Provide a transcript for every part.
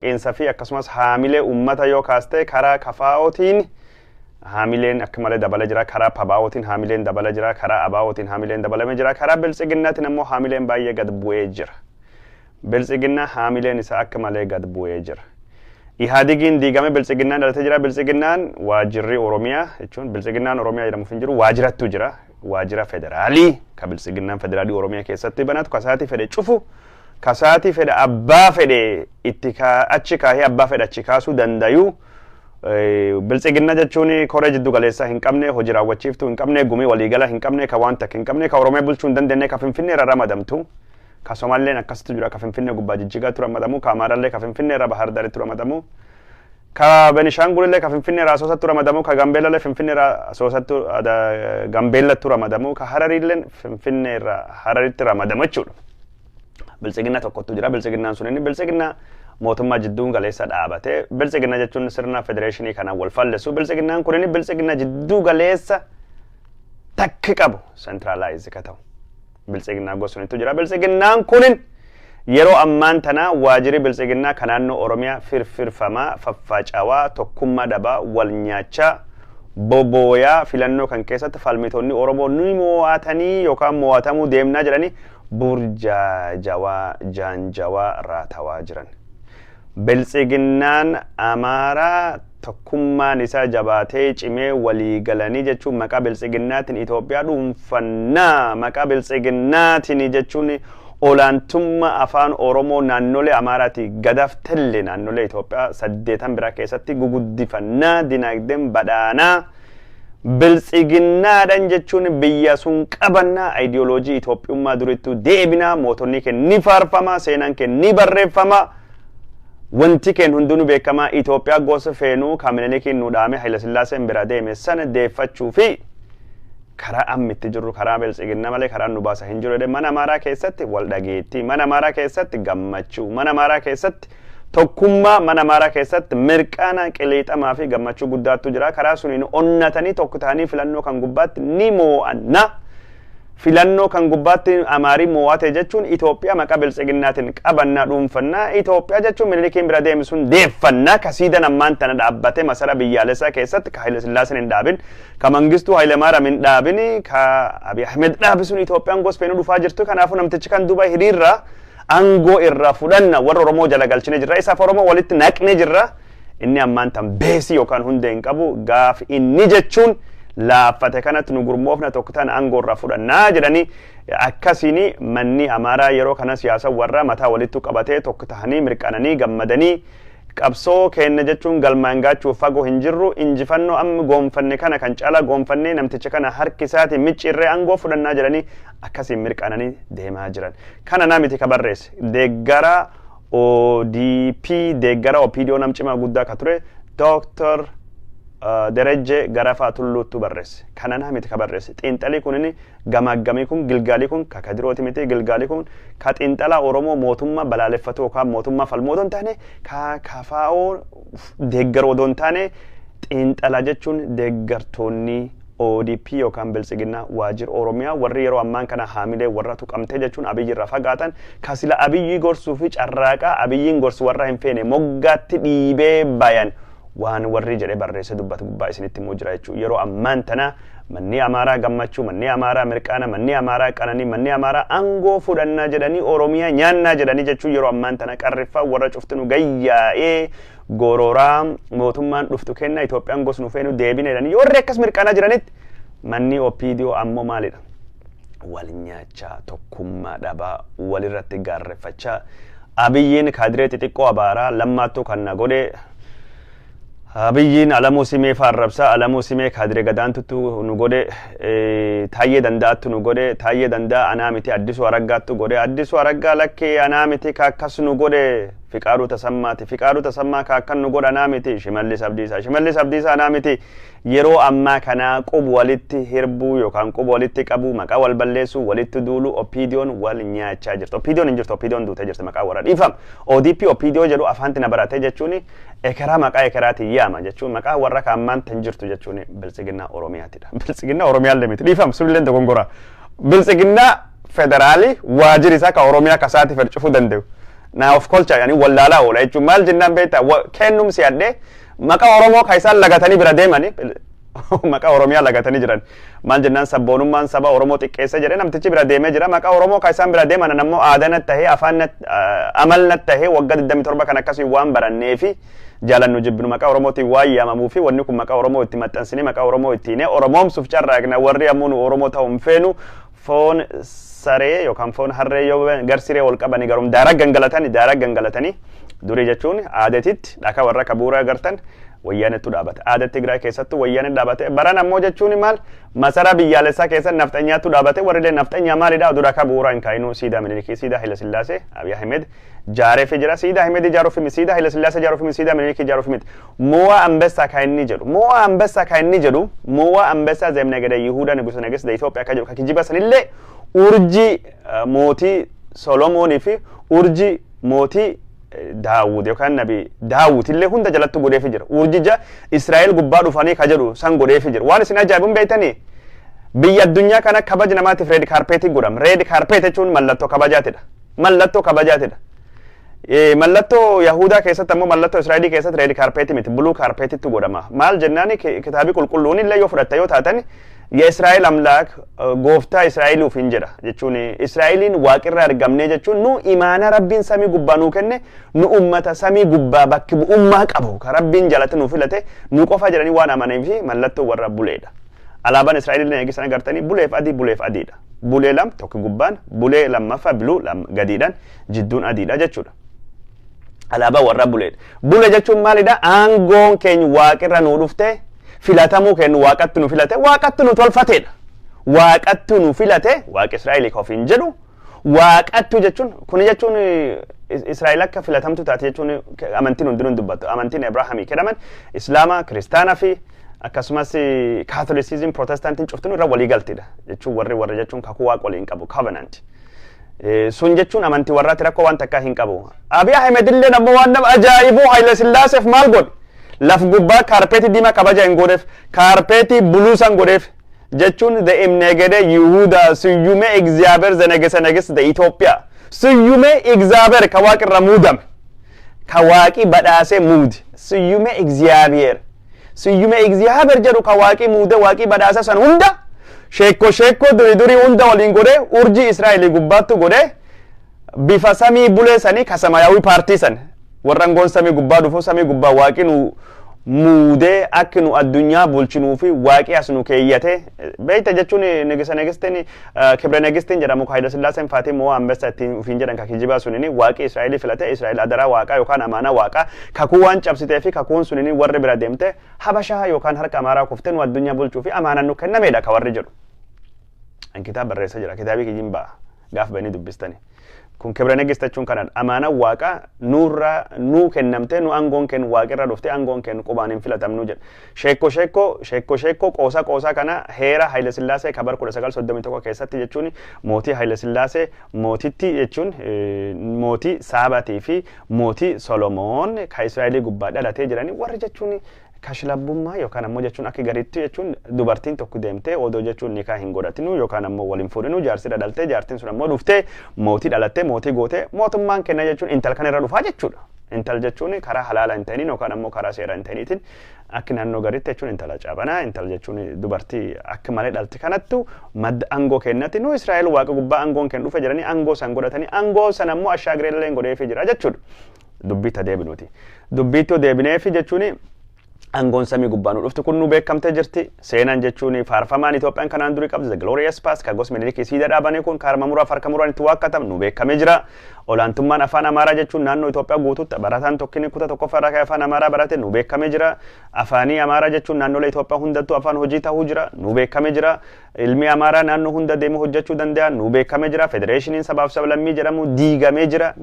Eensafi akkasumas haamilee uummata yoo kaaste karaa kafaa'ootiin haamileen akka malee dabala jira, karaa pabaa'ootiin haamileen dabala jira, karaa abaa'ootiin haamileen dabalame jira, karaa biltsiginnaatiin ammoo haamileen baay'ee gad bu'ee jira. Biltsiginnaa haamileen isaa akka malee gad bu'ee jira. Ihaadigin diigame biltsiginnaan dhalatee jira. Biltsiginnaan waajirri Oromiyaa jechuun biltsiginnaan Oromiyaa jedhamuuf hin jiru waajirattu jira. Waajira federaalii ka biltsiginnaan federaalii Oromiyaa keessatti banatu kasaati fedhe cufu kasaati fedhe abbaa fedhe itti achi kaahee abbaa fedhe achi kaasuu dandayu. Biltsiginna jechuun koree jiddu galeessaa hin qabne, hojii raawwachiiftuu hin qabne, gumii waliigala hin qabne, ka waan takka hin qabne, ka Oromiyaa bulchuu hin dandeenye, ka Finfinnee irra ramadamtu. Ka Somaalleen akkasitti jira, ka Finfinnee gubbaa Jijjigaatti ramadamu, ka Amaarallee ka Finfinnee irra Bahar Daaritti ramadamu. Ka Benishangulillee ka Finfinnee irra Asoosatti ramadamu, ka Gambeellallee Finfinnee irra Asoosatti Gambeellatti ramadamu, ka Hararillee Finfinnee irra Hararitti ramadamu jechuudha. Biltsiginna tokkotu jira. Biltsiginnaan sun inni biltsiginna mootummaa jidduun galeessa dhaabate. Biltsiginna jechuun sirna federeeshinii kanaan wal falleessu. Biltsiginnaan kun inni biltsiginna jidduu galeessa takki qabu centralize ka ta'u. Biltsiginnaa gosuunitu jira. Biltsiginnaan kunin yeroo ammaan tana waajiri biltsiginnaa kan naannoo Oromiyaa firfirfamaa, faffacawaa, tokkummaa dhabaa, wal nyaachaa, bobooyaa filannoo kan keessatti falmitoonni Oromoo ni mo'atanii yookaan mo'atamuu deemnaa jedhanii burjaajawaa, jaanjawaa, raatawaa jiran. Biltsiginnaan Amaaraa tokkummaan isaa jabaatee cimee walii galanii jechuun maqaa biltsiginnaatiin Itoophiyaa dhuunfannaa, maqaa biltsiginnaatiin jechuun olaantummaa afaan Oromoo naannolee Amaaraati gadaftellee naannolee Itoophiyaa 8 biraa keessatti guguddifannaa, dinagdeen badhaanaa. Biltsiginnaadhaan jechuun biyya sun qabannaa, ideoloojii Itoophiyummaa durittuu deebinaa, mootonni keenya ni faarfama, seenaan keenya ni barreeffama. Wanti keenya hundinuu beekamaa Itoophiyaa gosa feenuu Minilikiin nu dhaame Haayile Sillaaseen bira deeme sana deeffachuu fi karaa ammitti jirru karaa biltsiginnaa malee karaa nu baasa hin jiru. Mana Amaaraa keessatti wal dhageettii, mana Amaaraa keessatti gammachuu, mana Amaaraa keessatti tokkummaa, mana Amaaraa keessatti mirqaana qilleexamaa fi gammachuu guddaatu jira. Karaa suniin onnatanii tokko ta'anii filannoo kan gubbaatti ni mo'anna. Filannoo kan gubbaatti Amaarii mo'ate jechuun Itoophiyaa maqaa biltsiginnaatiin qabannaa dhuunfannaa. Itoophiyaa jechuun Minilikiin bira deeme sun deeffannaa. Ka siidan ammaan tana dhaabbate masara biyyaalessaa keessatti ka Haayile Sillaaseen hin dhaabin, ka Mangistuu Haayile Maariyaam hin dhaabin, ka Abiy Ahmed dhaabi sun Itoophiyaan gosa feenuu dhufaa jirtu. Kanaafuu namtichi kan Dubaay hiriirraa aangoo irraa fudhanna warra Oromoo jala galchine jirra. Isaaf Oromoo walitti naqne jirra. Inni ammaan tan beesii yookaan hundee hin qabu. Gaaf inni jechuun laaffate kanatti nu gurmoofna tokko ta'an aangoo irraa fudhannaa jedhanii akkasiin manni Amaaraa yeroo kana siyaasa warra mataa walitti qabatee tokko ta'anii mirqananii gammadanii qabsoo keenya jechuun galmaan gaachuuf fagoo hin jirru. Injifannoo amma goonfanne kana kan caalaa goonfannee namticha kana harki isaatiin micciirree aangoo fudhannaa jedhanii akkasiin mirqananii deemaa jiran. Kana namiti ka barreesse deeggara ODP deeggara OPDO nam cimaa guddaa ka ture Dr. Derejje Garafaa Tulluutu barreesse. Kana namiti ka barreesse. Xiinxalii kun gamaggamii kun gilgaalii kun ka Kadirooti miti gilgaalii kun ka xiinxalaa Oromoo mootummaa balaaleffatu yookaan mootummaa falmootoo hin taane ka kafaa'oo deeggaroo odoo hin taane xiinxalaa jechuun deeggartoonni ODP yookaan biltsiginnaa waajjira Oromiyaa warri yeroo ammaan kana haamilee warra tuqamtee jechuun Abiyyi irraa fagaatan ka sila Abiyyi gorsuu fi carraaqaa Abiyyiin gorsu warra hin feene moggaatti dhiibee bayan. Waan warri jedhee barreesse dubbatu gubbaa isinitti immoo jira jechuudha. Yeroo ammaan tana manni Amaaraa gammachuu, manni Amaaraa mirqaana, manni Amaaraa qananii, manni Amaaraa aangoo fudhannaa jedhanii Oromiyaa nyaannaa jedhanii jechuun yeroo ammaan tana qarriffaa warra cuftinu gayyaa'ee gororaa mootummaan dhuftu kenna Itoophiyaan gosnu feenu deebine jedhanii warri akkas mirqaanaa jiranitti manni OPDO ammoo maalidha? Wal nyaachaa, tokkummaa dhabaa, walirratti gaarreffachaa. Abiyyiin kaadiree xixiqqoo abaaraa lammaattuu kan na godhe Abiyyiin Alamuu Simee faarrabsaa, Alamuu Simee kaadiree gadaantutu nu godhe, Taayyee Danda'attu nu godhe, Taayyee Danda'a anaa miti Addisuu Araggaattu godhe, Addisuu Araggaa lakkee anaa miti ka akkas nu godhe, Fiqaaduu Tasammaati, Fiqaaduu Tasammaa ka akkan nu godhe anaa miti, Shimallis Abdiisaa, Shimallis Abdiisaa anaa miti. Yeroo ammaa kana qubu walitti hirbuu yookaan qubu walitti qabu maqaa wal balleessuu walitti duulu OPDO'n wal nyaachaa jirti. OPDO'n hin jirtu, OPDO'n duutee jirti maqaa warra dhiifam. ODP OPDO jedhu afaanti na baratee jechuun ekeraa maqaa ekeraatiin yaama jechuun maqaa warra ka ammaan tan jirtu jechuun biltsiginnaa Oromiyaatidha. Biltsiginnaa Oromiyaallee miti dhiifam sunillee dogongoraa. Biltsiginnaa federaalii waajjirri isaa ka Oromiyaa kasaati fedhu cufuu danda'u. na of kolcha yani wallaalaa oola jechuun maal jennaan beektaa kennum si'adhee maqaa Oromoo ka isaan lagatanii bira deemani maqaa Oromiyaa lagatanii jiran maal jennaan sabboonummaan saba Oromoo xiqqeessa jedhee namtichi bira deemee jira maqaa Oromoo ka isaan bira deeman ammoo aadaa tahee afaan amal tahee waggaa 27 kan akkasii waan barannee fi jaalannu jibbinu maqaa Oromootiin waan yaamamuu fi wanni kun maqaa Oromoo itti maxxansine maqaa Oromoo ittiin Oromoomsuuf carraaqna warri ammoo nu Oromoo ta'uun feenu foon saree yookaan foon harree yoo garsiree wal qabanii garum daaraa gangalatanii durii jechuun aadatitti dhaka warra kabuura agartan wayyaanettu dhaabate aadaa Tigraay keessattuu wayyaanee dhaabate baran ammoo jechuun maal masara biyyaalessaa keessatti nafxanyaatu dhaabate warri nafxanyaa maalidha oduu dhaka bu'uura hin kaayinu siidaa Minilikii siidaa Haile Sillaasee Abiy Ahmed jaareef jira siidaa Ahmed ijaaruuf himi siidaa Haile Sillaasee ijaaruuf himi siidaa Minilikii ijaaruuf himi mo'a ambessa kaayinni jedhu mo'a ambessa zemnegede Yihuudaa Nigusa Negesta Itoophiyaa akka jedhu kakijiba sanillee urji mootii Solomoonii fi urji mootii Daawud yookaan nabi Daawud illee hunda jalatti godheef jira urjija Israa'el gubbaa dhufanii ka jedhu san godheef jira waan isin ajaa'ibuun beeytanii biyya addunyaa kana kabaja namaatiif reed kaarpeetii godhama reed kaarpeet jechuun mallattoo kabajaatidha mallattoo Yahudaa keessatti ammoo mallattoo Israa'elii keessatti reed kaarpeetii miti buluu kaarpeetitti godhama maal jennaani kitaabii qulqulluun illee yoo fudhatta yoo taatan የእስራኤል አምላክ ጎፍታ እስራኤል ኡፊን ጀዳ ጀቹን እስራኤልን ዋቅራ አርጋምኔ ጀቹን ኑ ኢማና ረቢን ሰሚ ጉባ ኑ ከነ ኑ ኡመተ ሰሚ ጉባ ባክቡ ኡማ ቀቡ ከረቢን ጀለት ኑ ፍለቴ ኑ ቆፋ ጀራኒ ዋና ማነኝ ፊ መለቶ ወራ ቡሌዳ አላባን እስራኤልን ነግሰና ገርተኒ ቡሌፍ አዲዳ ቡሌ ለም ቶክ ጉባን ቡሌ ለማፋ ብሉ ለም ገዲዳን ጅዱን አዲዳ ጀቹዳ አላባ ወራ ቡሌ ጀቹን ማሊዳ አንጎን ኬኝ ዋቅራ ኑ ዱፍቴ filatamu kennu waaqattu nu filate waaqattu nu tolfatedha waaqattu nu filate waaq Israa'elii kofiin jedhu waaqattu jechuun kun jechuun Israa'el akka filatamtu taate jechuun amantiin hundinuun dubbatu amantiin Abrahaamii kedhaman Islaama Kiristaanaa fi akkasumas Catholicism Protestantiin cuftuun irra walii galtedha jechuun warri jechuun kakuu waaqa waliin qabu covenant sun jechuun amantii warraatti rakkoo waan takkaa hin qabu Abiy Ahmed illee nammoo waan nama ajaa'ibuu Haile Sillaaseef maal godhe laf gubbaa kaarpeetii diimaa kabaja hin godheef kaarpeetii buluusan godheef jechuun the imnegede Yihuudaa ስዩሜ እግዚአብሔር ዘነገሰ ነገስት ኢትዮጵያ ስዩሜ እግዚአብሔር ከዋቂ ረሙዳም ከዋቂ በዳሴ ሙድ ስዩሜ እግዚአብሔር ጀሩ ከዋቂ ሙደ ዋቂ በዳሰ ሰን ሁንዳ ሼኮ ዱሪ ሁንዳ ወሊን ጎዴ ኡርጂ እስራኤል ጉባቱ ጎዴ ቢፈሰሚ ቡሌሰኒ ከሰማያዊ ፓርቲ ሰን warrangoon samii gubbaa dhufu samii gubbaa waaqinu muudee akka nu addunyaa bulchinuu fi waaqi as nu keeyyate beeyta jechuun negisteen kibra negistiin jedhamu Haile Sillaaseen faatii moo ambessa ittiin ufiin jedhan kakijibaa sunini waaqi Israa'elii filate Israa'el adaraa waaqaa yookaan amaanaa waaqaa kakuu waan cabsitee fi kakuun sunini warri bira deemte habashaa yookaan harka amaaraa kuftee nu addunyaa bulchuu fi amaanaan nu kennameedha ka warri jedhu an kitaaba barreessa jira kitaabii kijibaa gaaf banii dubbistani kun kibra negistachuun kanan amaana waaqa nuurra nu kennamte nu angoon ken waaqirra dhufte angoon ken qubaan hin filatamnu jedha sheekko qoosaa kana heera Haile Sillaasee kabar 1931 keessatti jechuun mootii Haile Sillaasee mootitti jechuun mootii Saabatii fi mootii Solomoon ka Israa'elii gubbaa dhalatee jirani warri jechuun kashlabbummaa yookaan ammoo jechuun akka gariitti jechuun dubartiin tokko deemtee odoo jechuun nikaa hin godhatinu yookaan ammoo waliin fuudhinu jaarsi dhalte jaartiin sun ammoo dhuftee mootii dhalatte mootii goote mootummaan kenna jechuun intal kan irra dhufaa jechuudha intal jechuun karaa halaala hin ta'iniin yookaan ammoo karaa seera hin ta'iniitiin akka naannoo gariitti jechuun intala caabanaa intal jechuun dubartii akka malee dhalti kanattu madda angoo kennati nu Israa'el waaqa gubbaa angoon kennu dhufe jiranii angoo san godhatanii angoo san ammoo ashaagireellee godheefii jira jechuudha dubbiitti deebineefi jechuun angoon samii gubbaa nu dhuftu kun nu beekamtee jirti seenaan jechuun faarfamaan Itoophiyaan kanaan durii qabdi the glorious past ka gos Minilik siida dhaabanii kun kaarma muraaf harka muraan itti waaqatam nu beekamee jira olaantummaan afaan amaaraa jechuun naannoo Itoophiyaa guutuutti barataan tokkini kuta tokkoffaa irraa afaan amaaraa barate nu beekamee jira afaanii amaaraa jechuun naannolee Itoophiyaa hundattuu afaan hojii ta'uu jira nu beekamee jira ilmi amaaraa naannoo hunda deemee hojjechuu danda'a nu beekamee jira federeeshiniin sabaaf sablammii jedhamu diigamee jira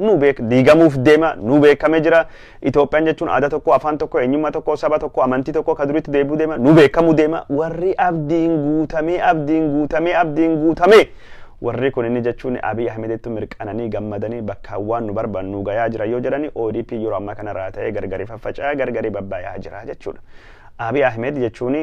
diigamuuf deema nu beekamee jira Itoophiyaan jechuun aadaa tokko afaan tokko eenyummaa tokko saba tokko amantii tokko ka duriitti deebuu deema nu beekamu deema warri abdiin guutamee warri kun inni jechuun Abiy Ahmedittu mirqananii gammadanii bakka waan nu barbaannu gayaa jira yoo jedhani ODP yeroo ammaa kana irraa ta'ee gargari faffacaa gargari babbaa'aa jira jechuudha Abiy Ahmed jechuun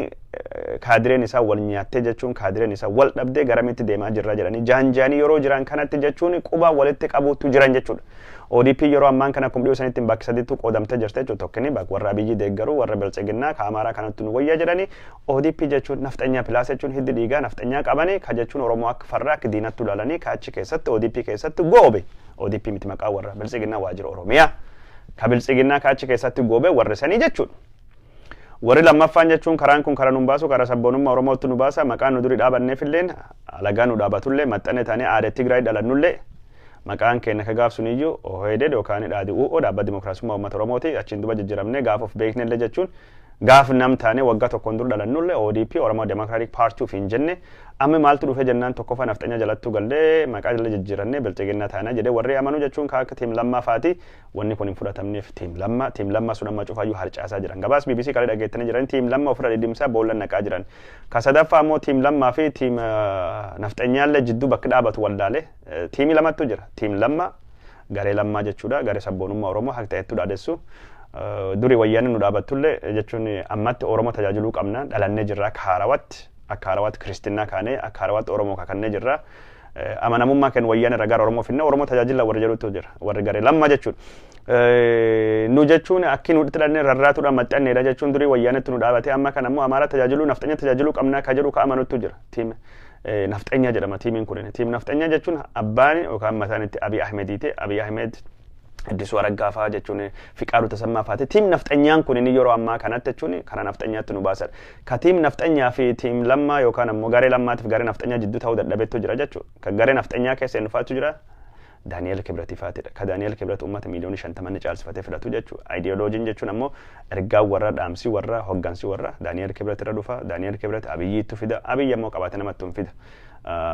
kaadireen isaa wal nyaattee jechuun kaadireen isaa wal dhabdee garamitti deemaa jirra jedhanii jaanjaanii yeroo jiran kanatti jechuun quba walitti qabuutu jiran jechuudha. ODP yeroo ammaan kana akkuma dhiyoo sanitti bakka sadiitu qoodamtee jirte jechuudha. Tokkini bakka warra Abiyyi deeggaru warra Biltsiginnaa ka Amaaraa kanatti nu wayyaa jedhanii ODP jechuun nafxanyaa pilaas jechuun hiddi dhiigaa nafxanyaa qabanii ka jechuun Oromoo akka farraa akka diinatti ilaalanii ka achi keessatti ODP keessatti goobe. ODP miti maqaa warra Biltsiginnaa waajjira Oromiyaa ka Biltsiginnaa ka achi keessatti goobe warra sanii jechuudha. Warri lammaffaan jechuun karaan kun karaa nu baasu karaa sabboonummaa Oromootti nu baasa maqaan nu duri dhaabanneef illee alagaa nu dhaabatullee maxxanee taanee aadaa Tigraay dhalannullee maqaan keenya ka gaaf suniyyuu OHDD yookaan dhaadhi'uu dhaabba dimokiraasummaa uummata Oromooti achiin duba jijjiiramnee gaaf of beeknellee jechuun gaaf nam taanee waggaa tokkoon dur dhalannullee ODP Oromoo Democratic Party of hin jenne amma maaltu dhufee jennaan tokkoffaa nafxanya jalattu gallee maqaa jala jijjiirannee Biltsiginnaa taanaa jedhee warri amanuu jechuun akka tiim lammaa faati wanni kun hin fudhatamneef tiim lammaa sun amma cufaayyuu harcaasaa jiran gabaas BBC kalee dhageettanii jiran tiim lammaa ofirra dhidhimsaa boollan naqaa jiran ka sadaffaa ammoo tiim lammaa fi tiim nafxanyaallee jidduu bakka dhaabatu waldaalee tiimii lamattu jira tiim lammaa garee lammaa jechuudha garee sabboonummaa Oromoo haqxa hedduu dhaadessu duri wayyaanni nu dhaabattullee jechuun ammatti Oromoo tajaajiluu qabna dhalannee jirra akka haarawatti Kiristinnaa kaanee akka haarawatti Oromoo kakannee jirra amanamummaa kan wayyaanni irra gara Oromoo finna Oromoo tajaajila warra jedhutu jira warri garee lamma jechuudha. Nu jechuun akki nuti dhalannee rarraatuudhaan maxxanneedha jechuun duri wayyaanitti nu dhaabate amma kan ammoo Amaaraa tajaajiluu nafxanya tajaajiluu qabnaa ka jedhu ka amanutu jira. Nafxanya jedhama tiimiin kun tiim nafxanya jechuun abbaan yookaan mataan itti Abiy Ahmediiti Abiy Ahmed Addisuu Araggaafaa jechuun Fiqaaduu Tasammaa faati tiim nafxanyaan kun inni yeroo ammaa kanatti jechuun karaa nafxanyaatti nu baasan ka tiim nafxanyaa fi tiim lammaa yookaan ammoo garee lammaatiif garee nafxanyaa jidduu ta'uu dadhabeetu jira jechuudha ka garee nafxanyaa keessa inni faatu jira Daani'eel Kibrati faatidha ka Daani'eel Kibrat uummata miliyoonii 50 caalsifatee fudhatu jechuudha ideoloojiin jechuun ammoo ergaa warra dhaamsi warra hoggansi warra Daani'eel Kibrat irra dhufa Daani'eel Kibrat Abiyyiitu fida Abiyyi ammoo qabaate namatti hin fida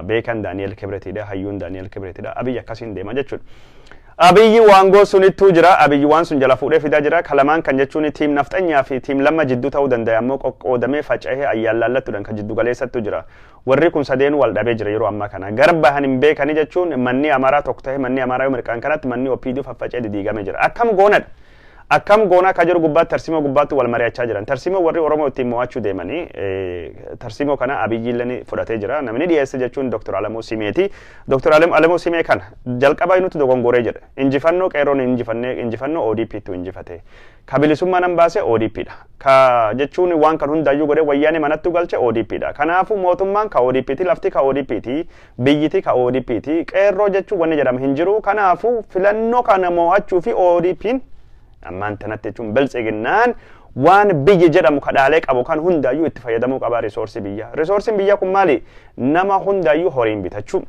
beekan Daani'eel Kibratidha hayyuun Daani'eel Kibratidha Abiyyi akkasiin deema jechuudha. Abiyyi waangoo sunittuu jira Abiyyi waan sun jala fuudhee fidaa jira kalamaan kan jechuun tiim nafxanyaa fi tiim lamma jidduu ta'uu danda'a ammoo qoqqoodamee faca'ee ayyaallallattuudhaan kan jiddu galeessattu jira warri kun sadeenuu wal dhabee jira yeroo ammaa kana garba hin beekani jechuun manni Amaaraa tokko ta'e manni Amaaraa mirqaan kanatti manni OPD faffaca'ee didiigamee jira akkam goonaa ka jiru gubbaatti tarsimoo gubbaatti wal mari'achaa jiran tarsimoo warri Oromoo ittiin mo'achuu deemanii tarsimoo kana Abiyyi illee fudhatee jira namni dhiyeesse jechuun Dr. Alamuu Simeeti Dr. Alamuu Simee kana jalqaba inutti dogongoree jedha injifannoo qeeroon injifannoo ODP'tu injifate ka bilisummaa nan baase ODP'dha ka jechuun waan kan hundaayyuu godhee wayyaanee manattu galche ODP'dha kanaafuu mootummaan ka ODP'ti lafti ka ODP'ti biyyiti ka ODP'ti qeerroo jechuun wanni jedhama hin jiru kanaafuu filannoo kana mo'achuu fi ODP'n ammaan tanatti jechuun Biltsiginnaan waan biyyi jedhamu kadhaalee qabu kan hundaayyuu itti fayyadamuu qaba resoorsi biyya resoorsiin biyya kun maali nama hundaayyuu horiin bitachuu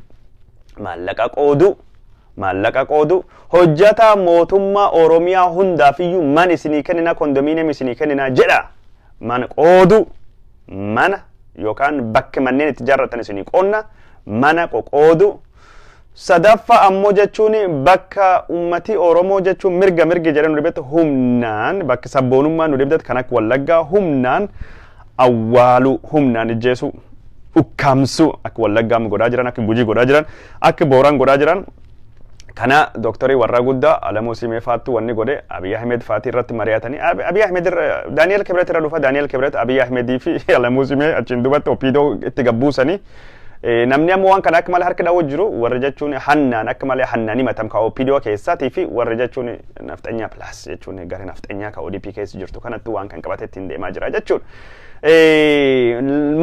maallaqa qoodu hojjata mootummaa Oromiyaa hundaafiyyuu man isinii kennina kondominiyeem isinii kennina jedha man qoodu mana yookaan bakki manneen itti ijaarratan isinii qonna mana qoqoodu sadaffa ammoo jechuun bakka ummati Oromoo jechuun mirga jedhan nu dhibet humnaan bakka sabboonummaan nu dhibet kan akka Wallaggaa humnaan awwaalu humnaan ijjeesu ukkaamsu akka Wallaggaa godhaa jiran akka Gujii godhaa jiran akka Booraan godhaa jiran kana doktorii warra guddaa Alamuu Simee faattu wanni godhe Abiy Ahmed faati irratti mari'atanii Abiy Ahmed Daani'eel Kibrat irra dhufa Daani'eel Kibrat Abiy Ahmedii fi Alamuu Simee achiin dubatti OPDO itti gabbuusanii namni ammoo waan kana akka malee harka dhawuu jiru warra jechuun hannaan akka malee hannaanii matam ka OPDO keessaatii fi warra jechuun nafxanyaa plus jechuun garee nafxanyaa ka ODP keessa jirtu kanatti waan kan qabatee ittiin deemaa jira jechuun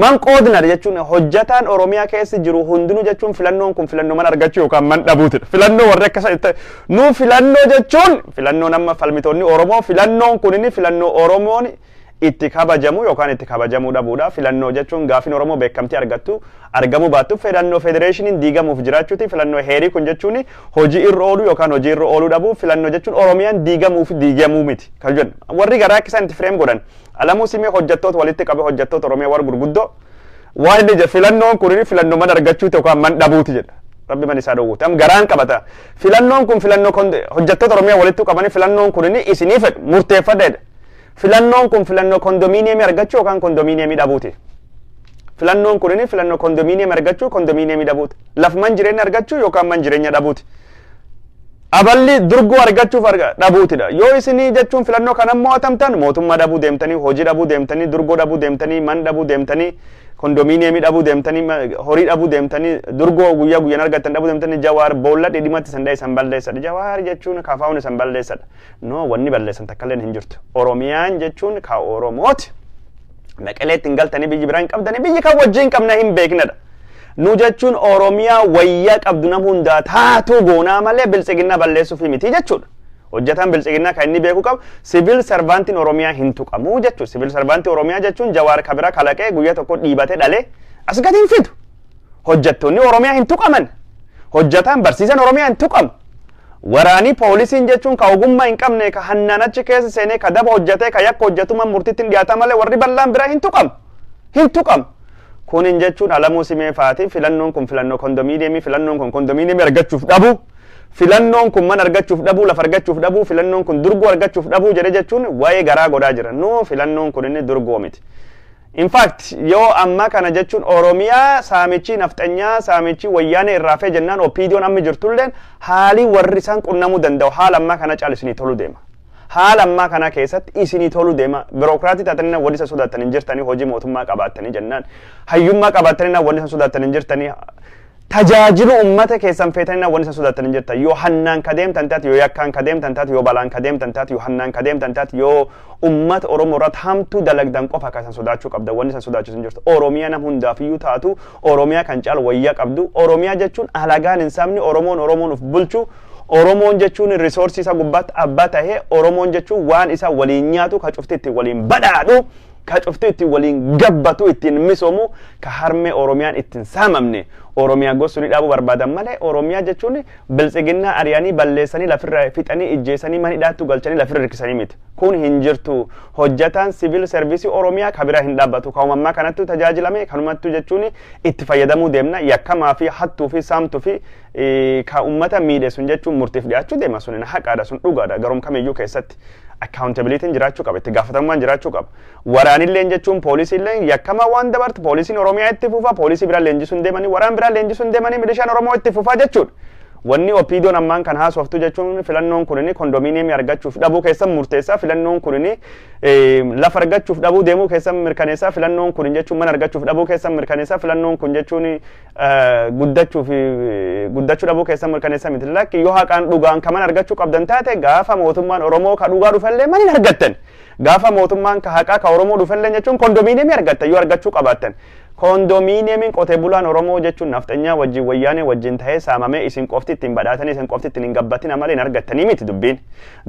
man qoodna jechuun hojjataan Oromiyaa keessa jiru hundinuu jechuun filannoon kun filannoo man argachuu yookaan man dhabuutidha filannoo warra akkasa nu filannoo jechuun filannoo nama falmitoonni Oromoo filannoon kun inni filannoo Oromoon itti kabajamu yookaan itti kabajamuu dhabuudha filannoo jechuun gaafin Oromoo beekamtii argamuu baattu filannoo federeeshiniin diigamuuf jiraachuuti filannoo heerii kun jechuun hojii irra oolu yookaan hojii irra ooluu dhabu filannoo jechuun Oromiyaan diigamuu miti kan jennu warri garaa akka isaan itti fireem godhan Alamuu Simee hojjettoota walitti qabe hojjettoota Oromiyaa warra gurguddoo waan inni jedhe filannoon kun filannoo man argachuuti yookaan man dhabuuti jedha rabbi man isaa dhowwuuti am garaan qabata filannoon kun filannoo hojjettoota Oromiyaa walitti qabanii filannoon kun isinii fedhu murteeffadheedha filannoon kun filannoo kondominiyeemii argachuu yookaan kondominiyeemii dhabuuti. Filannoon kun filannoo kondominiyeemii argachuu kondominiyeemii dhabuuti. Laf man jireenya argachuu yookaan man jireenya dhabuuti. aballi durgoo argachuuf dhabuutidha. Yoo isinii jechuun filannoo kan ammoo atamtan mootummaa dhabuu deemtanii, hojii dhabuu deemtanii, durgoo dhabuu deemtanii, man dhabuu deemtanii, kondominiyeemii dhabuu deemtanii, horii dhabuu deemtanii, durgoo guyyaa guyyaan argattan dhabuu deemtanii, Jawaar boolla dhidhimatti san isan balleessadha. Jawaar jechuun kaafaa'uun isan balleessadha. No, wanni balleessan takka illee hin jirtu. Oromiyaan jechuun ka Oromooti. Maqaleetti hin galtanii biyyi biraa hin qabdanii biyyi kan wajjin qabna hin beeknedha. Nu jechuun Oromiyaa wayyaa qabdu nam hundaa taatu goonaa malee biltsiginna balleessuuf miti jechuudha. Hojjetaan biltsiginna kan inni beeku qabu siviil sarvaantiin Oromiyaa hin tuqamu jechuudha. Siviil sarvaantii Oromiyaa jechuun Jawaar kabira kalaqee guyyaa tokko dhiibatee dhalee as gadi hin fidu. Hojjettoonni Oromiyaa hin tuqaman. Hojjetaan barsiisan Oromiyaa hin tuqamu. Waraanii poolisiin jechuun ka ogummaa hin qabne ka hannaan achi keessa seenee ka daba hojjetee ka yakka hojjetuma murtiitti hin dhiyaata malee warri bal'aan biraa hin tuqamu. Hin tuqamu. Kunin jechuun alamuu simee faati filannoon kun filannoo kondominiyeemii filannoon kun kondominiyeemii argachuuf dhabu filannoon kun man argachuuf dhabu lafa argachuuf dhabu filannoon kun durgoo argachuuf dhabu jedhe jechuun waa'ee garaa godhaa jira. No, filannoon kun inni durgoo miti. In fact yoo amma kana jechuun Oromiyaa saamichi nafxanyaa saamichi wayyaanee irraafee jennaan opiidiyoon amma jirtulleen haalii warri isaan qunnamuu danda'u haala amma kana caalisanii tolu deema. Haala amma kana keessatti isinii tolu deema. Birookiraatii taatanii waliin isa sodaatanii hin jirtanii hojii mootummaa qabaatanii jennaan hayyummaa qabaatanii waliin isa sodaatanii hin jirtanii tajaajilu ummata keessan feetanii waliin isa sodaatanii hin jirtan yoo hannaan ka deemtan taate yoo yakkaan ka deemtan taate yoo balaan ka deemtan taate yoo hannaan ka deemtan taate yoo ummata Oromoo irratti hamtuu dalagdan qofa kan sodaachuu qabda wanni isa sodaachuu hin jirtu. Oromiyaa nam hundaafiyyuu taatu Oromiyaa kan caalu wayyaa qabdu. Oromiyaa jechuun alagaan hin sabni Oromoon uf bulchu. Oromoon jechuun risoorsii isa gubbaatti abbaa tahee Oromoon jechuun waan isa waliin nyaatu ka cufti itti waliin badhaadhu ka cufti itti waliin gabbatu ittiin misoomu ka harmee Oromiyaan ittiin saamamne Oromiyaa gosuun dhaabuu barbaadan malee Oromiyaa jechuun biltsiginnaa ariyaanii balleessanii lafirra fixanii ijjeessanii manidhaattu galchanii lafirra hirkisanii miti. Kun hin jirtu. Hojjetaan siviil servisii Oromiyaa ka biraa hin dhaabbatu. Ka uumammaa kanattu tajaajilame kanumattu jechuun itti fayyadamuu deemna yakkamaa fi hattuu fi saamtuu fi ka uummata miidheessun jechuun murtiif dhiyaachuu deema sun haqaadha sun dhugaadha garum kamiyyuu keessatti. Accountability jiraachuu qaba itti gaafatamummaan jiraachuu qaba. Waraanilleen jechuun poolisiilleen yakkamaa waan dabartu poolisiin Oromiyaa itti fufa poolisii biraa leenjisuun deemanii waraan biraa leenjisuun deemanii milishaan Oromoo itti fufaa jechuudha. Wanni opiidiyoon ammaan kan haasoftu jechuun filannoon kunini kondominiyeemii argachuuf dhabuu keessan murteessaa filannoon kunini lafa argachuuf dhabuu deemuu keessan mirkaneessaa filannoon kun jechuun mana argachuuf dhabuu keessan mirkaneessaa filannoon kun jechuun guddachuu dhabuu keessan mirkaneessaa miti lakki yoo haqaan dhugaan kaman argachuu qabdan taate gaafa mootummaan Oromoo ka dhugaa dhufallee manin argattan gaafa mootummaan ka haqaa ka Oromoo dhufallee jechuun kondominiyeemii argattan yoo argachuu qabaattan. Kondominiyeemiin qotee bulaan Oromoo jechuun nafxanyaa wajjin wayyaanee wajjin ta'ee saamamee isin qofti ittiin badhaatanii isin qofti ittiin hin gabbatin malee hin argattanii miti dubbiin.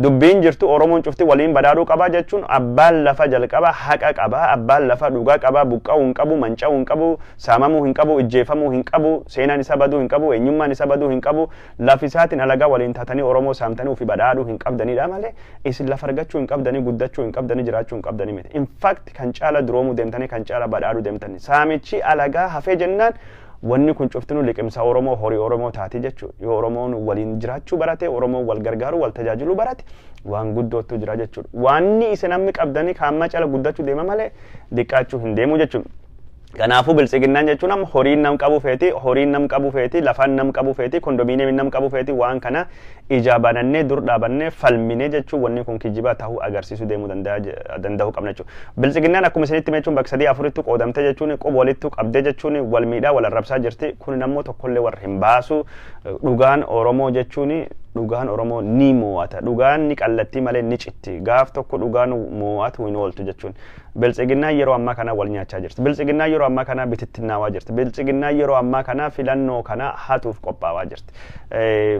Dubbiin jirtu Oromoon cufti waliin badhaadhuu qabaa jechuun abbaan lafa jalqaba haqa qabaa abbaan lafa dhugaa qabaa buqqa'uu hin qabu manca'uu hin qabu saamamuu hin qabu ijjeefamuu hin qabu seenaan isa baduu hin qabu eenyummaan isa baduu hin qabu lafisaatiin alagaa waliin taatanii Oromoo saamtanii fi badhaadhuu hin qabdanidha malee isin lafa argachuu hin qabdanii guddachuu hin qabdanii jiraachuu hin qabdanii miti. In fact kan caala duroomuu deemtanii kan caala badhaadhuu deemtanii saamichi alagaa hafee jennaan wanni kun cuftinu liqimsa Oromoo horii Oromoo taati jechuudha. Yoo Oromoon waliin jiraachuu barate Oromoon wal gargaaru wal tajaajiluu barate waan guddootu jira jechuudha. Wanni isin amma qabdanii kaamma cala guddachuu deema malee diqqaachuu hin deemu jechuudha. Kanaafuu biltsiginnaan jechuun amma horiin nam qabu feeti lafaan nam qabu feeti kondominiyeemiin nam qabu feeti waan kana ija banannee dur dhaabannee falminee jechuun wanni kun kijibaa ta'uu agarsiisuu deemuu danda'uu qabna jechuudha. Biltsiginnaan akkuma isinitti jechuun bakka sadii afuritti qoodamte jechuun quba walitti qabdee jechuun wal miidhaa wal arrabsaa jirti kun ammoo tokkollee warra hin baasu dhugaan Oromoo jechuun dhugaan Oromoo ni mo'ata dhugaan ni qallattii malee ni citti gaaf tokko dhugaan mo'atu hin ooltu jechuun. Biltsiginnaan yeroo ammaa kana wal nyaachaa jirti. Biltsiginnaan yeroo ammaa kana bitittinnaawaa jirti. Biltsiginnaan yeroo ammaa kana filannoo kana hatuuf qophaa'aa jirti.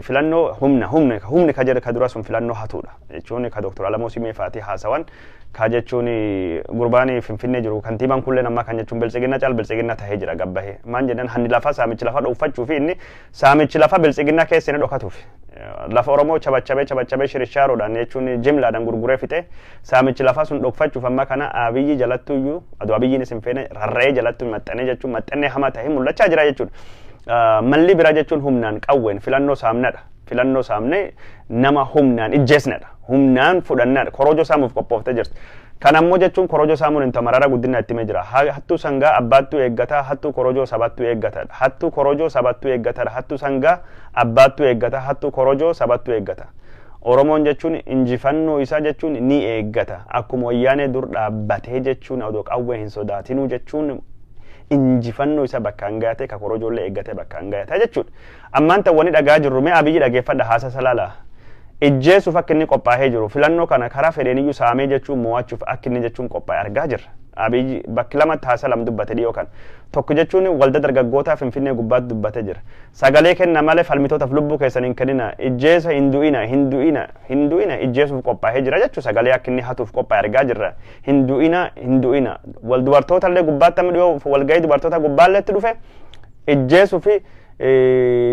Filannoo humni ka jedhu ka dura sun filannoo hatuudha. Jechuun ka Dr. Alamuu Simee Faatii haasawan ka jechuun gurbaan Finfinnee jiru kantiibaan kullee ammaa kan jechuun biltsiginnaa caal biltsiginnaa tahee jira gabbahee. Maan jedhan hanni lafa saamichi lafa dhuunfachuu fi inni saamichi lafa biltsiginnaa keessa inni dhokatuuf. Lafa Oromoo cabachabee shirishaaroodhaan jechuun jimlaadhaan gurguree fixe saamichi lafa sun dhokfachuuf amma kana Abiyyi jalattuyyuu aduu Abiyyiin isin feene rarra'ee jalattu maxxanee jechuun maxxannee hamaa ta'ee mul'achaa jira jechuudha. Malli biraa jechuun humnaan qawween filannoo saamnadha. filannoo saamne nama humnaan ijjeesnedha. Humnaan fudhannaadha. Korojoo saamuuf qophooftee jirti. Kanammoo jechuun korojoo saamuun hin tamarara guddina itti jira. Hattuu sangaa abbaattu eeggata, hattuu korojoo sabattu eeggata. Hattuu korojoo sabattu eeggata. Hattuu sangaa abbaattu eeggata, hattuu korojoo sabattu eeggata. Oromoon jechuun injifannoo isaa jechuun ni eeggata. Akkuma wayyaanee dur dhaabbatee jechuun odoo qawwee hin sodaatinuu jechuun injifannoo isa bakkaan gayate ka korojoolee eeggate bakkaan gayata jechuudha. Ammaan ta'u wani dhagaa jirru mee Abiyyi dhageeffadha haasa salaala. Ijjeesuuf akka inni qophaa'ee jiru filannoo kana karaa fedheeniyyuu saamee jechuun mo'achuuf akka inni jechuun qophaa'e argaa jirra. Abiyyi bakki lamatti haasa lam dubbate dhiyoo kana. Tokko jechuun walda dargaggootaa Finfinnee gubbaatti dubbate jira. Sagalee kenna malee falmitootaaf lubbuu keessan hin kennina. Ijjeesa hindu'ina ijjeesuuf qophaa'ee jira jechuun sagalee akka inni hatuuf qophaa'e argaa jirra. Hindu'ina wal dubartoota illee gubbaatti amma dhiyoo walgahii dubartoota gubbaalleetti dhufe ijjeesuu fi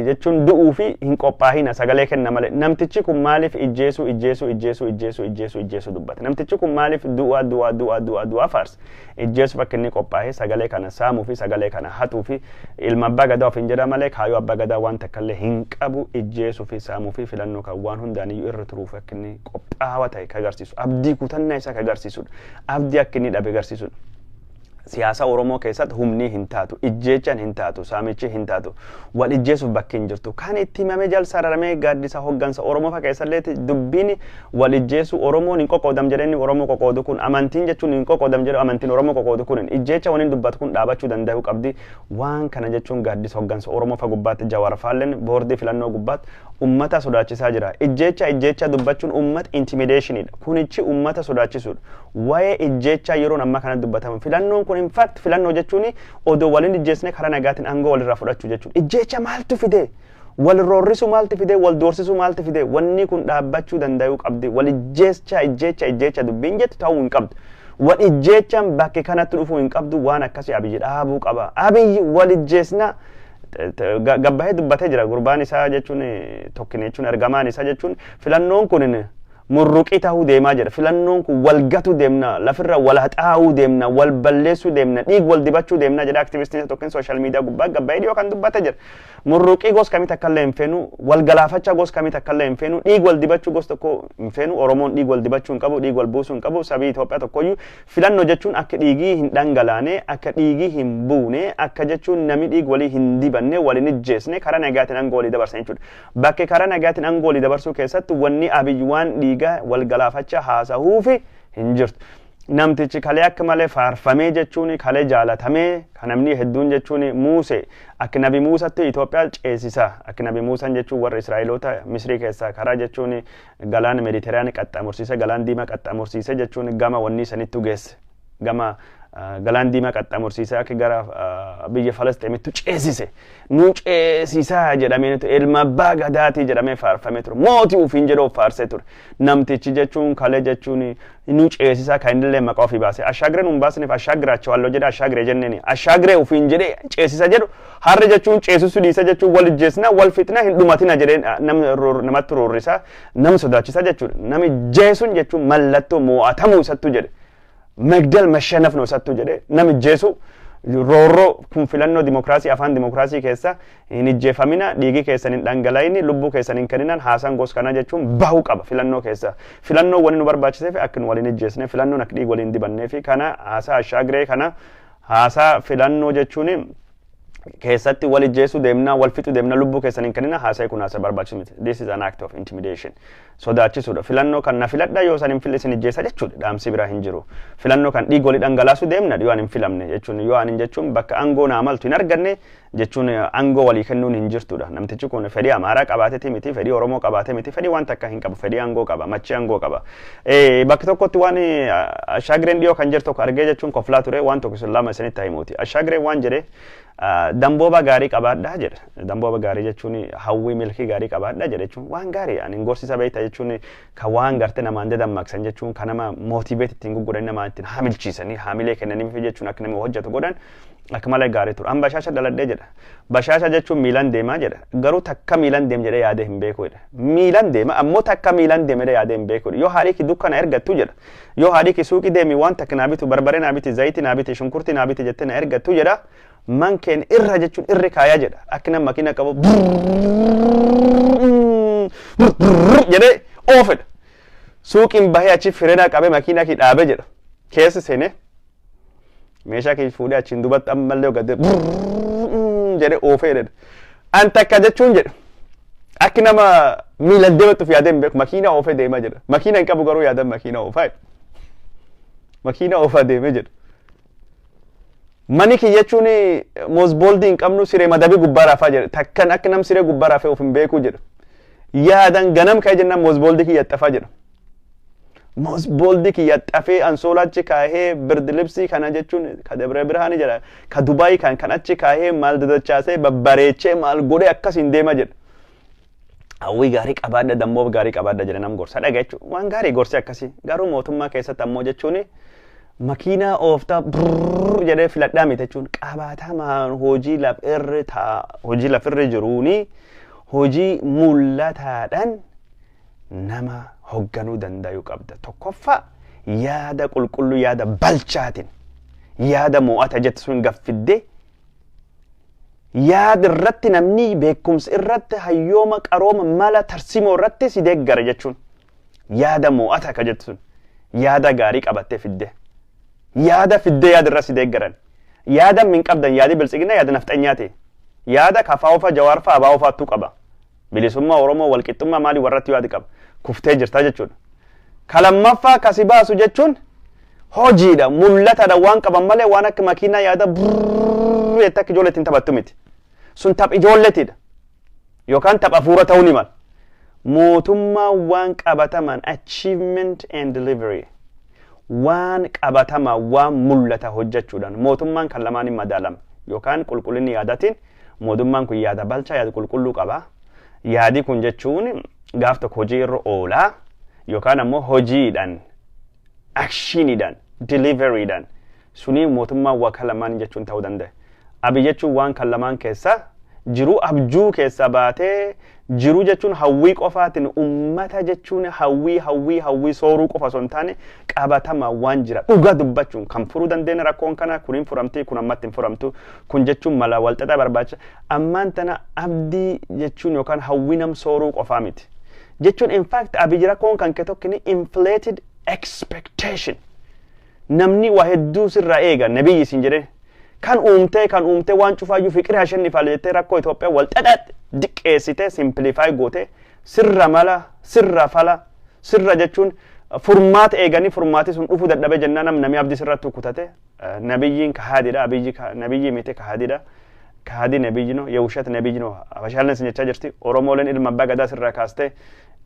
jechuun du'uu fi hin qophaa'ina sagalee kenna malee. Namtichi kun maaliif ijjeesuu dubbate? Namtichi kun maaliif du'a faarsa? Ijjeesuuf akka inni qophaa'ee sagalee kana saamuu fi sagalee kana hatuu fi ilma abbaa gadaa of hin jedha malee kaayyoo abbaa gadaa waan takka illee hin qabu ijjeesuu fi saamuu fi filannoo kan waan hundaaniyyuu irra turuuf akka inni qophaa'aa ta'e ka agarsiisu. Abdii kutannaa isaa ka agarsiisudha. Abdii akka inni dhabe agarsiisudha. Siyaasa Oromoo keessatti humni hin taatu, ijjeechaan hin taatu, saamichi hin taatu, wal ijjeesuuf bakki hin jirtu. Kan itti himame jalsa raramee gaaddisa hoggansa Oromoo fa keessallee dubbiin wal ijjeesu Oromoon hin qoqqoodam jedhanii Oromoo qoqqoodu kun amantiin jechuun hin qoqqoodam jedhu amantiin Oromoo qoqqoodu kun ijjeecha waniin dubbatu kun dhaabachuu danda'u qabdi. Waan kana jechuun gaaddisa hoggansa Oromoo fa gubbaatti Jawaar Faalleen boordii filannoo gubbaatti ummata sodaachisaa jira. Ijjeecha dubbachuun ummata intimidationidha. Kunichi ummata sodaachisuudha. Waa'ee ijjeechaa yeroon amma kana dubbatamu filannoon kun in fact filannoo jechuun odoo waliin ijjeesne karaa nagaatiin aangoo walirraa fudhachuu jechuudha. Ijjeecha maaltu fide? Wal roorrisu maaltu fide? Wal doorsisu maaltu fide? Wanni kun dhaabbachuu danda'uu qabdi. Wal ijjeecha dubbiin jettu ta'uu hin qabdu. Wal ijjeechaan bakki kanatti dhufuu hin qabdu waan akkasii Abiyyi dhaabuu qaba. Abiyyi wal ijjeesna gabbahee dubbatee jira gurbaan isaa jechuun tokkine jechuun ergamaan isaa jechuun filannoon kun murruqii ta'uu deemaa jira. Filannoon kun wal gatu deemna, lafirra wal haxaa'uu deemna, wal balleessuu deemna, dhiig wal dibachuu deemna jedha aktivistiin tokkin sooshaal miidiyaa gubbaa gabbahee dhiyoo kan dubbate jira. Murruqii gos kamii takka illee hin feenu, wal galaafachaa gos kamii takka illee hin feenu, dhiig wal dibachuu gos tokko hin feenu. Oromoon dhiig wal dibachuu hin qabu, dhiig wal buusuu hin qabu. Sabii Itoophiyaa tokkoyyuu filannoo jechuun akka dhiigii hin dhangalaane, akka dhiigii hin buune, akka jechuun nami dhiig walii hin dibanne, waliin ijjeesne karaa nagaatiin aangoo walii dabarsan jechuudha. Bakki karaa nagaatiin aangoo walii dabarsuu keessatti wanni Abiyyi waan dhiigaa wal galaafachaa haasa'uufi hin jirtu. Namtichi kalee akka malee faarfamee jechuun kalee jaalatamee kan namni hedduun jechuun Muusee akka nabi Muusatti Itoophiyaa ceesisa. Akka nabi Muusaan jechuun warra Israa'eloota Misrii keessaa karaa jechuun galaana Mediteraanii qaxxaamursiise, galaan diimaa qaxxaamursiise jechuun gama wanni sanittu geesse. Gama galaan diimaa qaxxaamursiisee akka gara biyya Falastiinitti ceesise. Nu ceesisaa jedhamee ilma abbaa gadaatii jedhamee faarfamee ture. Mootii ufiin jedhoo faarsee ture. Namtichi jechuun kalee jechuun nu ceesisaa kan illee maqaa ofii baase. Ashaagireen hin baasneef ashaagiraachuu halluu jedha ashaagiree jenneen. Ashaagiree ufiin jedhee ceesisa jedhu harri jechuun ceesisuu dhiisa jechuun wal ijjeesna wal fixna hin dhumatina jedhee namatti roorrisaa nama sodaachisa jechuudha. Nami jeesuun jechuun mallattoo mo'atamuu isattuu jedhe. Magdal mashanaf no sattu jedhe nami jeesu roorroo kun filannoo dimokiraasii afaan dimokiraasii keessa hin ijjeefamina dhiigi keessan hin dhangalaa'ini lubbuu keessan hin kenninan haasaan gos kana jechuun bahuu qaba filannoo keessa. Filannoo waliin nu barbaachiseef akka nu waliin ijjeesne filannoon akka dhiigi waliin dibannee fi kana haasaa ashaagiree kana haasaa filannoo jechuun keessatti wal ijjeesuu deemna wal fixuu deemna lubbuu keessan hin kennina haasa'e kun haasa barbaachisu miti. This is an act of intimidation. Sodaachisuudha. Filannoo kan na filadha yoo san hin fille isin ijjeessa jechuudha. Dhaamsi biraa hin jiru. Filannoo kan dhiiga walii dhangalaasuu deemna yoo an hin filamne jechuun yoo an hin jechuun bakka aangoo naa maltu hin arganne jechuun aangoo walii kennuun hin jirtudha. Namtichi kun fedhii Amaaraa qabaatee miti, fedhii Oromoo qabaatee miti, fedhii waan takka hin qabu, fedhii aangoo qaba, machi aangoo qaba. Bakka tokkotti waan ashaagireen dhiyoo kan jirtu argee jechuun koflaa ture waan tokko sun lama isinitti himuuti. Ashaagireen waan jedhee dambooba gaarii qabaadhaa jedha. Dambooba gaarii jechuun hawwii milkii gaarii qabaadhaa jedha jechuun waan gaarii ani gorsisa beekta jechuun kan waan gartee namaan dammaqsan jechuun kan nama mootiiveet ittiin gugguran namaa ittiin haamilchiisanii haamilee kennaniif jechuun akka namni hojjetu godhan akka malee gaarii ture. An bashaasha daladhee jedha. Bashaasha jechuun miilan deemaa jedha. Garuu takka miilan deem jedhee yaadee hin beeku jedha. Miilan deema ammoo takka miilan deem jedhee yaadee hin beeku. Yoo haadhii dukkana ergattu jedha. Yoo haadhii suuqii deemi waan takka naa bitu barbaree naa biti zayitii naa biti shunkurtii naa biti jettee na ergattu jedha. Mankeen irra jechuun irri kaayaa jedha. Akka nama makina qabu jedhee oofedha. Suuqiin bahee achi fireenaa qabee makiinaa kee dhaabee jedha. Keessa seenee meeshaa kee fuudhee achiin dubatti ammallee gadee jedhee oofee jedha. Anta akka jechuun jedha. Akki nama miilan deematuuf yaadeen beeku makiinaa oofee deemaa jedha. Makiinaa hin qabu garuu yaadan makiinaa oofaa. Makiinaa oofaa deemee jedha. Mani kiyya jechuun moosbooldi hin qabnu siree madabii gubbaa raafaa jedha. Takkan akka nam siree gubbaa raafee of hin beeku jedha. Yaadan ganam ka'ee jennaan moosbooldi kiyya xafaa jedha. Moosbooldi kiyya xafee ansoolaachi kaahee birdilibsii kana jechuun ka Dabra Birhaanii jedha. Ka Dubaayii kan achi kaahee maal dadachaasee babbareechee maal godhee akkasiin deema jedha. Hawwii gaarii qabaadha dammoo gaarii qabaadha jedha nam gorsa dhagaa jechuudha. Waan gaarii gorsi akkasii garuu mootummaa keessatti ammoo jechuun makiinaa ooftaa jedhee filadhaa miti jechuun qabaatamaan hojii lafirra jiruuni hojii mul'ataadhaan nama hogganuu danda'uu qabda. Tokkoffaa yaada qulqulluu yaada balchaatiin yaada mo'ata jettu sun gaffiddee yaada irratti namni beekumsa irratti hayyooma qarooma mala tarsimoo irratti si deeggara jechuun yaada mo'ata ka jettu sun yaada gaarii qabattee fiddee yaada fiddee yaada irra si deeggaran yaada min qabdan yaadi bilchiginna yaada nafxanyaati yaada kafaa'ufa jawaarfa abaa'ufaattuu qaba bilisummaa oromoo walqixxummaa maalii warratti yaadi qaba kuftee jirta jechuudha. Kalammaffaa kasi baasu jechuun hojiidha mul'atadha waan qaban malee waan akka makiinaa yaada jettee akka ijoolleetti hin taphattu miti. Sun tapha ijoolleetidha yookaan tapha hafuura ta'uu ni mala. Mootummaa waan qabataman achievement and delivery waan qabatamaa waan mul'ata hojjechuudhaan mootummaan kan lamaan hin madaalama yookaan qulqullinni yaadatiin mootummaan kun yaada balchaa yaada qulqulluu qaba. Yaadi kun jechuun gaaf tokko hojii irra oolaa yookaan ammoo hojiidhaan actioniidhaan deliveryidhaan suni mootummaan waa kan lamaan jechuun ta'uu danda'a. Abi jechuun waan kan lamaan keessa jiru abjuu keessa baatee jiru jechuun hawwii qofaatiin ummata jechuun hawwii sooruu qofa osoo hin taane qabatama waan jira dhugaa dubbachuun kan furuu dandeenya rakkoon kana kun hin furamti kun ammatti hin furamtu kun jechuun mala walxaxaa barbaacha ammaan tana abdii jechuun yookaan hawwii nam sooruu qofaa miti jechuun in fact abi rakkoon kan tokkini inflated expectation namni waa hedduu sirraa eega nabiyyi isin jedhee kan uumtee waan cufaayyuu fiqira hashanni faalettee rakkoo Itoophiyaa walxaxaatti diqqeessitee simplify gootee sirra mala sirra fala sirra jechuun furmaata eeganii furmaati sun dhufuu dadhabee jennaan namni abdii sirratti kutate nabiyyiin kahaadidha nabiyyi miti kahaadidha kahaadii nabiyyino yewushat nabiyyino abashaalleen sin jechaa jirti oromooleen ilma abbaa gadaa sirraa kaastee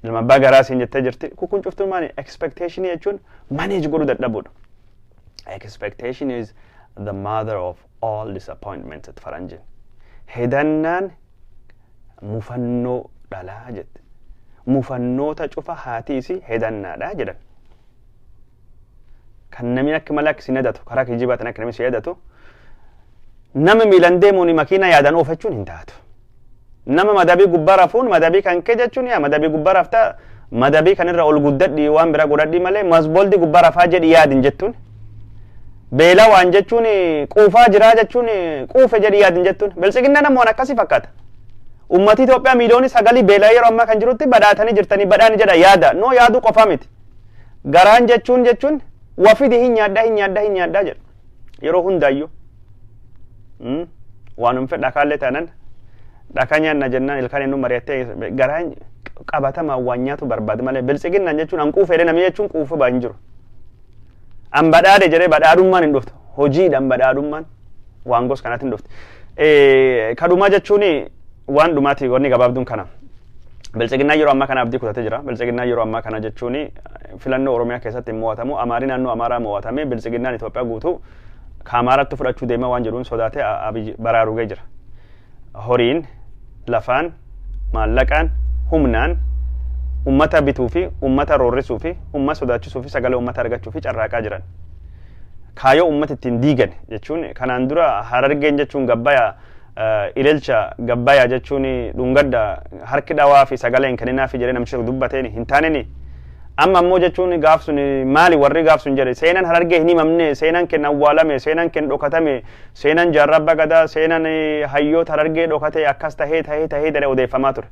ilma abbaa garaa sin jettee jirti kun cuftuu maani expectation jechuun manage godhuu dadhabuudha. Expectation is the mother of all disappointments at faranjin. Hedannaan mufannoo dhalaa jette. Mufannoota cufa haatiisi hedannaadha jedhan. Kan namni akka malak sinadatu karaa kijibaatan akka namni sinadatu nama miilan deemuun makiina yaadan oofachuun hin taatu. Nama madabii gubbaa rafuun madabii kan kee jechuun yaa madabii gubbaa raftaa madabii kanirra ol guddadhi waan bira godhadhi malee masboldi gubbaa rafaa jedhi yaadin jettuun. Beela waan jechuun quufaa jiraa jechuun quufe jedhi yaadin jettuun bilchiginna namoon akkasii fakkaata. Ummati Itoophiyaa miiliyoonii 9 beelaa yeroo ammaa kan jirutti badhaatanii jirtanii badhaani jedha yaada noo yaaduu qofaa miti. Garaan jechuun wafidi hin nyaaddaa jedha yeroo hundaayyuu. Waanum fedha kaallee tanan dhakaa nyaanna jennaan ilkaan inni mari'attee garaan qabatama waan nyaatu barbaada malee bilchiginna jechuun an quufee namni jechuun quufu baa hin jiru. An badhaade jedhee badhaadhummaan hin dhuftu hojiidhaan badhaadhummaan waan gos kanatti hin dhuftu. Kadhumaa jechuun waan dhumaati wanni gabaabduun kana. Bilchiginnaa yeroo ammaa kana abdii kutatee jira. Bilchiginnaa yeroo ammaa kana jechuun filannoo Oromiyaa keessatti mo'atamu Amaarii naannoo Amaaraa mo'atamee bilchiginnaan Itoophiyaa guutuu Kaamaaratti fudhachuu deema waan jedhuun sodaatee Abiy baraaruu ga'ee jira. Horiin lafaan maallaqaan humnaan ummata bituu fi ummata roorrisuu fi ummata sodaachisuu fi sagalee ummata argachuu fi carraaqaa jiran. Kaayoo ummata ittiin diigan jechuun kanaan dura Harargeen jechuun gabbaya ilaalcha gabbaya jechuun dhungadda harki dhawaa fi sagaleen kenninaa fi jedhee namicha dubbateen hin taaneni. Amma ammoo jechuun gaaf sun maali warri gaaf sun jedhe seenaan Harargee hin himamne seenaan kenna awwaalame seenaan kenna dhokatame seenaan jaarrabba gadaa seenaan hayyoota Harargee dhokate akkas tahee jedhee odeeffamaa ture.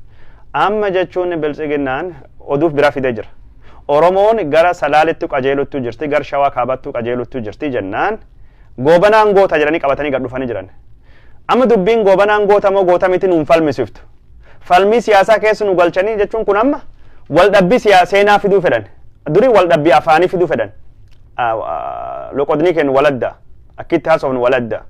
amma jechuun biltsiginnaan oduuf bira fidee jira. Oromoon gara Salaaletti qajeeluttu jirti, gara Shawaa Kaabattu qajeeluttu jirti jennaan goobanaan goota jedhanii qabatanii gad dhufanii jiran. Amma dubbiin goobanaan goota moo goota miti nuun falmisiftu. Falmii siyaasaa keessa nu galchanii jechuun kun amma waldhabbii seenaa fiduu fedhan. Durii waldhabbii afaanii fiduu fedhan. Loqodnii kennu waladda. Akkitti haasofnu waladda.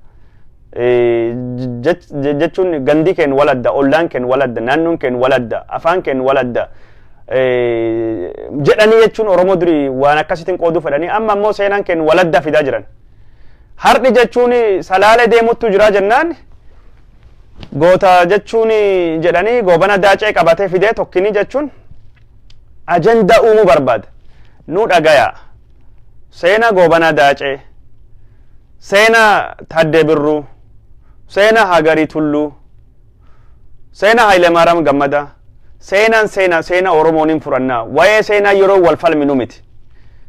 Jechuun gandii kennu waladda, ollaan kennu waladda, naannoon kennu waladda, afaan kennu waladda. Jedhanii jechuun Oromoo durii waan akkasitiin qooduu fedhanii amma ammoo seenaan kennu waladda fidaa jiran. Har'i jechuun Salaalee deemuttu jira jennaan goota jechuun jedhanii goobana daacee qabatee fidee tokkini jechuun ajandaa uumuu barbaada. Nu dhagayaa seena goobana daacee, seena Taddee Birruu, seena Hagarii Tulluu, seena Hayilemaariyaam Gammadaa, seena Oromoonin furannaa. Waa'ee seenaa yeroo wal falminu miti.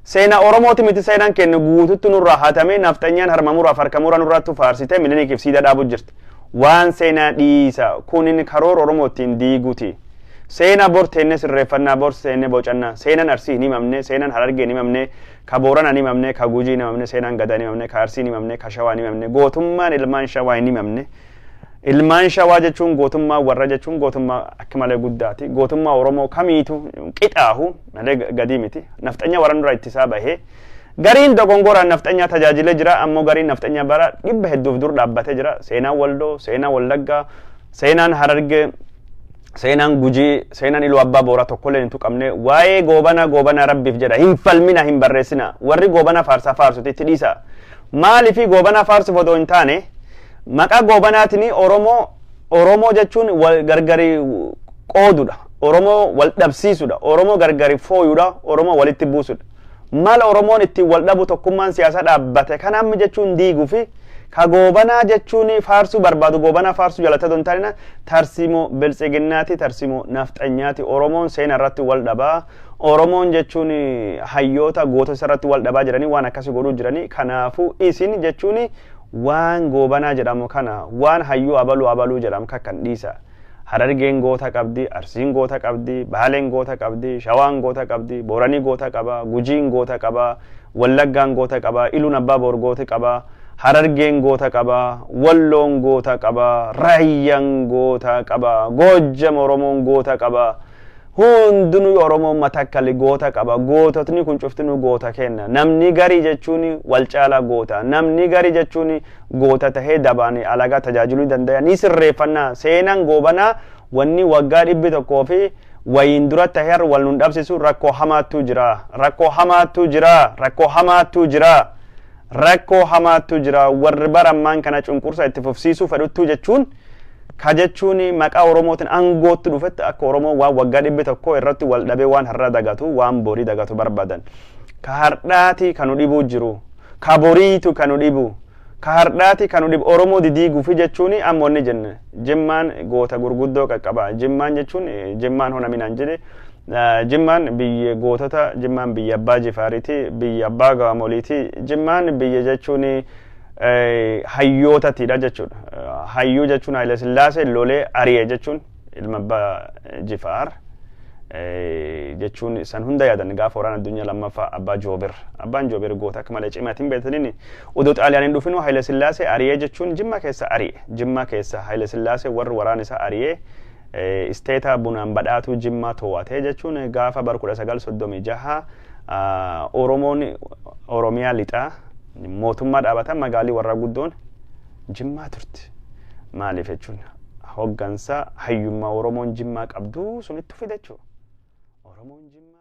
Seena Oromooti miti seenaan kennu guututti nurraa hatamee nafxanyaan harmamuraaf harkamura nurraattu faarsitee Minilikiif siida dhaabuu jirti. Waan seenaa dhiisa kunin karoora Oromootiin diiguti. Seena bor teenne sirreeffannaa bor seenne bocannaa. Seenaan Arsii hin himamne, seenaan Harargee hin himamne, ka Boorana hin himamne, ka Gujii hin himamne, seenaan Gadaa hin himamne, ka Arsii hin himamne, ka Shawaa hin himamne. Gootummaan ilmaan Shawaa hin himamne. Ilmaan Shawaa jechuun gootummaa warra jechuun gootummaa akka malee guddaati. Gootummaa Oromoo kamiitu qixaahu malee gadii miti. Nafxanya warra nurraa ittisaa bahee gariin dogongoraan nafxanya tajaajilee jira ammoo gariin nafxanya bara dhibba hedduuf dur dhaabbatee jira. Seenaan Waldoo, seenaan Wallaggaa, seenaan Harargee, seenaan Gujii, seenaan Iluu Abbaa Booraa tokkollee hin tuqamne waa'ee goobana rabbiif jedha. Hin falmina hin barreessina. Warri goobana faarsaa faarsutti itti dhiisa. Maaliif goobana faarsuuf odoo hin taane maqaa goobanaatiin Oromoo jechuun gargari qoodudha. Oromoo wal dhabsiisudha. Oromoo gargari fooyudha. Oromoo walitti buusudha. Maal Oromoon ittiin wal dhabu tokkummaan siyaasaa dhaabbate kan amma jechuun diiguu fi ka goobanaa jechuun faarsuu barbaadu goobanaa faarsuu jalatti don taanina tarsiimoo biltsiginnaati, tarsiimoo nafxanyaati. Oromoon seena irratti wal dhabaa. Oromoon jechuun hayyoota gootota irratti wal dhabaa jiranii waan akkasii godhuu jiranii. Kanaafuu isin jechuun waan goobanaa jedhamu kana waan hayyuu abaluu jedhamu kan dhiisa. Harargeen goota qabdi, Arsiin goota qabdi, Baaleen goota qabdi, Shawaan goota qabdi, Booranii goota qaba, Gujiin goota qaba, Wallaggaan goota qaba, Iluun Abbaa Boor goota qaba, Harargeen goota qaba, Walloon goota qaba, Raayyaan goota qaba, Goojjam Oromoon goota qaba. Hundinuu Oromoon Matakkali goota qaba. Goototni kun cuftinuu goota kenna. Namni garii jechuun wal caalaa goota. Namni garii jechuun goota tahee dabaanii alagaa tajaajiluu danda'a. Ni sirreeffannaa. Seenaan goobanaa wanni waggaa 100 fi wayiin dura tahee wal nun dhabsiisu rakkoo hamaattu jira. Rakkoo hamaattu jira. Rakkoo hamaattu jira. Rakkoo hamaattu jira. Warri barammaan kana cunqursa itti fufsiisuu fedhuttu jechuun ka jechuun maqaa Oromootiin aangootti dhufetti akka Oromoo waan waggaa 100 irratti wal dhabee waan har'a dagatu waan borii dagatu barbaadan. Ka hardhaati kanu dhibuu jiru. Ka boriitu kanu dhibu. Ka hardhaati kanu dhibu. Oromoo didiiguu fi jechuun ammoo ni jenne. Jimmaan goota gurguddoo qaqqaba. Jimmaan jechuun jimmaan honaminaan jedhe. Jimmaan biyya gootota, Jimmaan biyya Abbaa Jifaariiti, biyya Abbaa Gaamoliiti. Jimmaan biyya jechuun hayyootatiidha jechuudha. Hayyuu jechuun Haile Sillaasee lolee ari'ee jechuun ilma Abbaa Jifaar jechuun san hunda yaadan gaafa waraana addunyaa lammaffaa Abbaa Joobir. Abbaan Joobir goota akka malee cimaatiin beekaniin oduu Xaaliyaaniin dhufinu Haile Sillaasee ari'ee jechuun Jimma keessa ari'e. Jimma keessa Haile Sillaasee warri waraana isaa ari'ee isteeta bunaan badhaatu Jimmaa to'atee jechuun gaafa bara 1936 Oromoon Oromiyaa lixaa mootummaa dhaabatan magaalii warra guddoon Jimmaa turte. Maaliif jechuun hoggansa hayyummaa Oromoon Jimmaa qabdu sunitti fide jechuudha. Oromoon Jimmaa